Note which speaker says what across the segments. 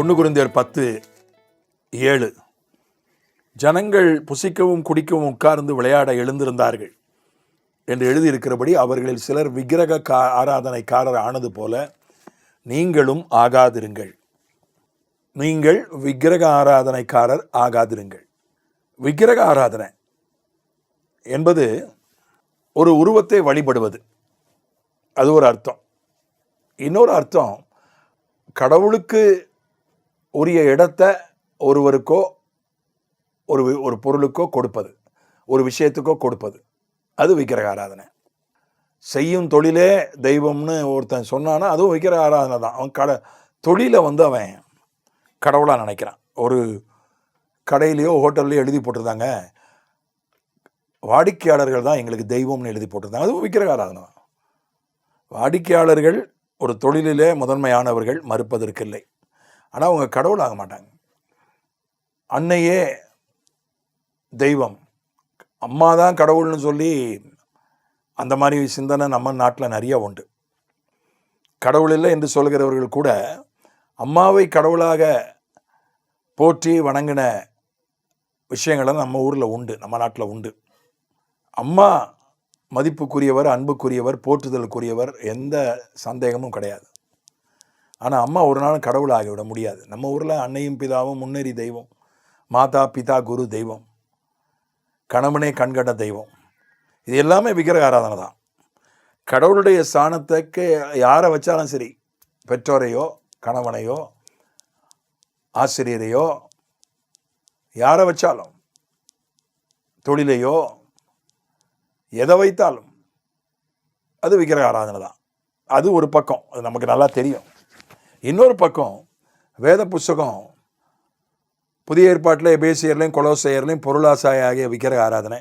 Speaker 1: 1 கொரிந்தியர் 10:7 ஜனங்கள் புசிக்கவும் குடிக்கவும் உட்கார்ந்து விளையாட எழுந்திருந்தார்கள் என்று எழுதியிருக்கிறபடி அவர்களில் சிலர் விக்கிரக ஆராதனைக்காரர் ஆனது போல நீங்களும் ஆகாதிருங்கள். நீங்கள் விக்கிரக ஆராதனைக்காரர் ஆகாதிருங்கள். விக்கிரக ஆராதனை என்பது ஒரு உருவத்தை வழிபடுவது, அது ஒரு அர்த்தம். இன்னொரு அர்த்தம், கடவுளுக்கு உரிய இடத்தை ஒருவருக்கோ ஒரு பொருளுக்கோ கொடுப்பது, ஒரு விஷயத்துக்கோ கொடுப்பது, அது விக்கிரக ஆராதனை. செய்யும் தொழிலே தெய்வம்னு ஒருத்தன் சொன்னான்னா அதுவும் விக்கிரக ஆராதனை தான். அவன் தொழிலை அவன் கடவுளாக நினைக்கிறான். ஒரு கடையிலையோ ஹோட்டல்லையோ எழுதி போட்டிருந்தாங்க, வாடிக்கையாளர்கள் தான் எங்களுக்கு தெய்வம்னு எழுதி போட்டிருந்தாங்க, அதுவும் விக்கிரக ஆராதனை தான். வாடிக்கையாளர்கள் ஒரு தொழிலிலே முதன்மையானவர்கள், மறுப்பதற்கில்லை. ஆனால் அவங்க கடவுள் ஆக மாட்டாங்க. அன்னையே தெய்வம், அம்மா தான் கடவுள்னு சொல்லி அந்த மாதிரி சிந்தனை நம்ம நாட்டில் நிறைய உண்டு. கடவுள் இல்லை என்று சொல்கிறவர்கள் கூட அம்மாவை கடவுளாக போற்றி வணங்கின விஷயங்களும் நம்ம ஊரில் உண்டு, நம்ம நாட்டில் உண்டு. அம்மா மதிப்புக்குரியவர், அன்புக்குரியவர், போற்றுதலுக்குரியவர், எந்த சந்தேகமும் கிடையாது. ஆனால் அம்மா ஒரு நாளும் கடவுளாகிவிட முடியாது. நம்ம ஊரில் அன்னையும் பிதாவும் முன்னேறி தெய்வம், மாதா பிதா குரு தெய்வம், கணவனே கண்கண்ட தெய்வம், இது எல்லாமே விக்கிரக ஆராதனை தான். கடவுளுடைய ஸ்தானத்துக்கு யாரை வச்சாலும் சரி, பெற்றோரையோ கணவனையோ ஆசிரியரையோ யாரை வச்சாலும், தொழிலையோ எதை வைத்தாலும் அது விக்கிரக ஆராதனை தான். அது ஒரு பக்கம், அது நமக்கு நல்லா தெரியும். இன்னொரு பக்கம், வேத புஸ்தகம் புதிய ஏற்பாட்டில் எபேசியர்லையும் கொலோசையர்லையும் பொருளாசை ஆகிய விக்கிரக ஆராதனை,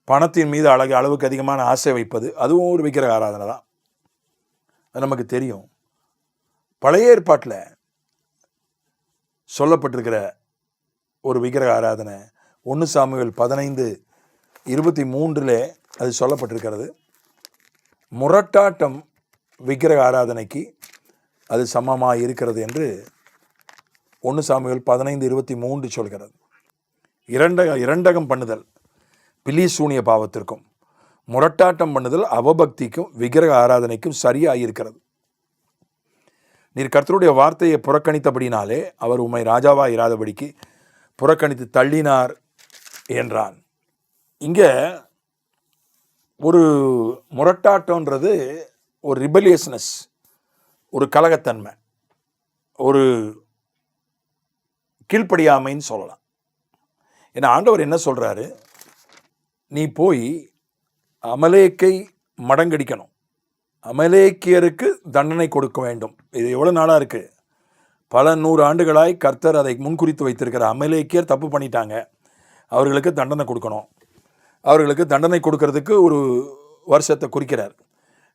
Speaker 1: பணத்தின் மீது அளவுக்கு அதிகமான ஆசை வைப்பது, அதுவும் ஒரு விக்கிரக ஆராதனை தான். அது நமக்கு தெரியும். பழைய ஏற்பாட்டில் சொல்லப்பட்டிருக்கிற ஒரு விக்கிரக ஆராதனை 1 சாமுவேல் 15:23 அது சொல்லப்பட்டிருக்கிறது. முரட்டாட்டம் விக்கிரக ஆராதனைக்கு அது சமமாக இருக்கிறது என்று 1 சாமுவேல் 15:23 சொல்கிறது. இரண்டகம் பண்ணுதல் பிலிசூனிய பாவத்திற்கும், முரட்டாட்டம் பண்ணுதல் அவபக்திக்கும் விக்கிரக ஆராதனைக்கும் சரியாக இருக்கிறது. நீர் கர்த்தருடைய வார்த்தையை புறக்கணித்தபடினாலே அவர் உம்மை ராஜாவாக இராதபடிக்கு புறக்கணித்து தள்ளினார் என்றான். இங்கே ஒரு முரட்டாட்டம்ன்றது ஒரு ரிபலியஸ்னஸ், ஒரு கலகத்தன்மை, ஒரு கீழ்ப்படியாமைன்னு சொல்லலாம். ஏன்னா ஆண்டவர் என்ன சொல்கிறாரு, நீ போய் அமலேக்கை மடங்கடிக்கணும், அமலேக்கியருக்கு தண்டனை கொடுக்க வேண்டும். இது எவ்வளோ நாளாக இருக்குது, பல 100 ஆண்டுகளாய் கர்த்தர் அதை முன்குறித்து வைத்திருக்கிற அமலேக்கியர் தப்பு பண்ணிட்டாங்க, அவர்களுக்கு தண்டனை கொடுக்கணும். அவர்களுக்கு தண்டனை கொடுக்கறதுக்கு ஒரு வருஷத்தை குறிக்கிறார்.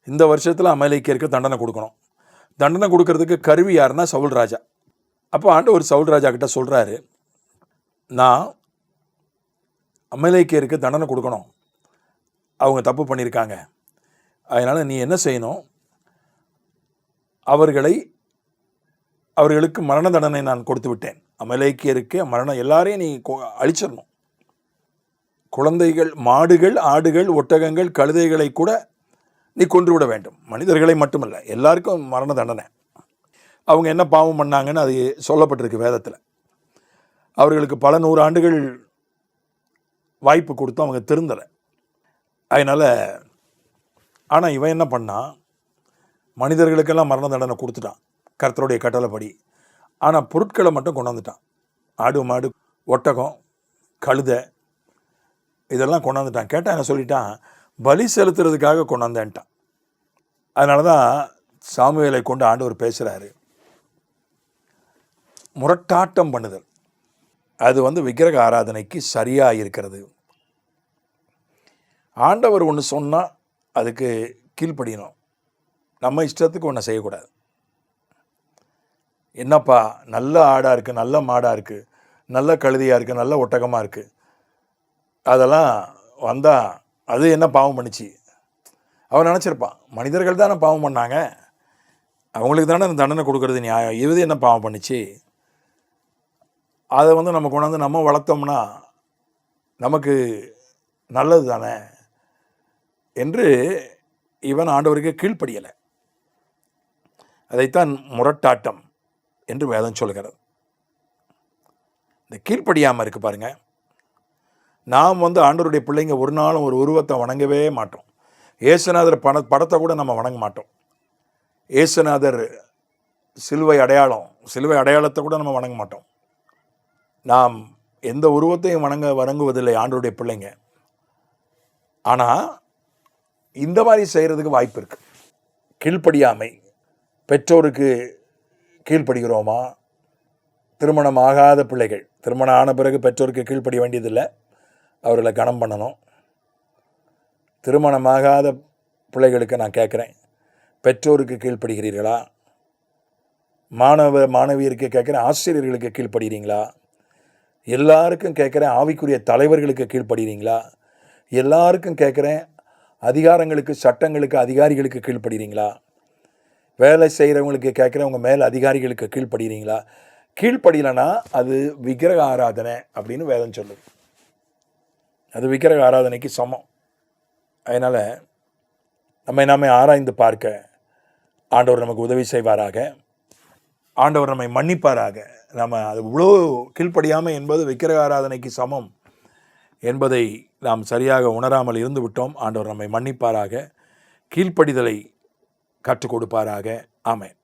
Speaker 1: இந்த வருஷத்தில் அமலேக்கியருக்கு தண்டனை கொடுக்கணும். தண்டனை கொடுக்கறதுக்கு கருவி யாருன்னா சவுல் ராஜா. அப்போ ஆண்டவர் சவுல் ராஜா கிட்ட சொல்கிறாரு, நான் அமலேக்கியருக்கு தண்டனை கொடுக்கணும், அவங்க தப்பு பண்ணியிருக்காங்க, அதனால் நீ என்ன செய்யணும், அவர்களுக்கு மரண தண்டனை நான் கொடுத்து விட்டேன். அமலேக்கியருக்கு மரணம், எல்லாரையும் நீ அழிச்சிடணும். குழந்தைகள், மாடுகள், ஆடுகள், ஒட்டகங்கள், கழுதைகளை கூட நீ கொன்று விட வேண்டும். மனிதர்களை மட்டுமல்ல, எல்லாருக்கும் மரண தண்டனை. அவங்க என்ன பாவம் பண்ணாங்கன்னு அது சொல்லப்பட்டிருக்கு வேதத்தில். அவர்களுக்கு பல 100 ஆண்டுகள் வாய்ப்பு கொடுத்தோம், அவங்க திருந்தலை. அதனால் ஆனால் இவன் என்ன பண்ணான், மனிதர்களுக்கெல்லாம் மரண தண்டனை கொடுத்துட்டான் கர்த்தருடைய கட்டளைப்படி. ஆனால் பொருட்களை மட்டும் கொண்டாந்துட்டான். ஆடு மாடு ஒட்டகம் கழுதை இதெல்லாம் கொண்டாந்துட்டான். கேட்டால் என்ன சொல்லிட்டான், பலி செலுத்துறதுக்காக கொண்டாந்தேன்ட்டான். அதனால தான் சாமுவேலை கொண்டு ஆண்டவர் பேசுகிறாரு, முரட்டாட்டம் பண்ணுதல் அது விக்கிரக ஆராதனைக்கு சரியாக இருக்கிறது. ஆண்டவர் ஒன்று சொன்னால் அதுக்கு கீழ்ப்படியணும், நம்ம இஷ்டத்துக்கு ஒன்று செய்யக்கூடாது. என்னப்பா நல்ல ஆடாக இருக்குது, நல்ல மாடாக இருக்குது, நல்ல கழுதையாக இருக்குது, நல்ல ஒட்டகமாக இருக்குது, அதெல்லாம் வந்தால் அது என்ன பாவம் பண்ணிச்சு? அவன் நினச்சிருப்பான், மனிதர்கள் தானே பாவம் பண்ணாங்க, அவங்களுக்கு தானே தண்டனை கொடுக்கறது நியாயம், இது என்ன பாவம் பண்ணிச்சு? அதை வந்து நம்ம கொண்டாந்து நம்ம வளர்த்தோம்னா நமக்கு நல்லது தானே என்று இவன் ஆண்டவருக்கு கீழ்ப்படியலை. அதைத்தான் முரட்டாட்டம் என்று வேதம் சொல்கிறது. இந்த கீழ்ப்படியாமல் இருக்கு பாருங்க. நாம் வந்து ஆண்டவருடைய பிள்ளைங்க ஒரு நாளும் ஒரு உருவத்தை வணங்கவே மாட்டோம். இயேசுநாதர் படத்தை கூட நம்ம வணங்க மாட்டோம். இயேசுநாதர் சிலுவை அடையாளத்தை கூட நம்ம வணங்க மாட்டோம். நாம் எந்த உருவத்தையும் வணங்குவதில்லை ஆண்டவருடைய பிள்ளைங்க. ஆனால் இந்த மாதிரி செய்கிறதுக்கு வாய்ப்பு இருக்குது. கீழ்ப்படியாமை, பெற்றோருக்கு கீழ்ப்படுகிறோமா? திருமணம் ஆகாத பிள்ளைகள், திருமணம் ஆன பிறகு பெற்றோருக்கு கீழ்ப்படிய வேண்டியதில்லை, அவர்களை கனம் பண்ணணும். திருமணமாகாத பிள்ளைகளுக்கு நான் கேட்குறேன், பெற்றோருக்கு கீழ்ப்படுகிறீர்களா? மாணவியருக்கு கேட்குறேன், ஆசிரியர்களுக்கு கீழ்ப்படுகிறீங்களா? எல்லாருக்கும் கேட்குறேன், ஆவிக்குரிய தலைவர்களுக்கு கீழ்ப்படுகிறீங்களா? எல்லாருக்கும் கேட்குறேன், அதிகாரங்களுக்கு, சட்டங்களுக்கு, அதிகாரிகளுக்கு கீழ்ப்படுகிறீங்களா? வேலை செய்கிறவங்களுக்கு கேட்குறேன், உங்கள் மேல் அதிகாரிகளுக்கு கீழ்ப்படுகிறீங்களா? கீழ்ப்படியலைன்னா அது விக்கிரக ஆராதனை அப்படின்னு வேதம் சொல்லுது. அது விக்கிரக ஆராதனைக்கு சமம். அதனால் நம்மை ஆராய்ந்து பார்க்க ஆண்டவர் நமக்கு உதவி செய்வாராக. ஆண்டவர் நம்மை மன்னிப்பாராக. நம்ம அது இவ்வளோ கீழ்ப்படியாமல் என்பது விக்கிரக ஆராதனைக்கு சமம் என்பதை நாம் சரியாக உணராமல் இருந்து விட்டோம். ஆண்டவர் நம்மை மன்னிப்பாராக, கீழ்ப்படிதலை கற்றுக் கொடுப்பாராக. ஆமென்.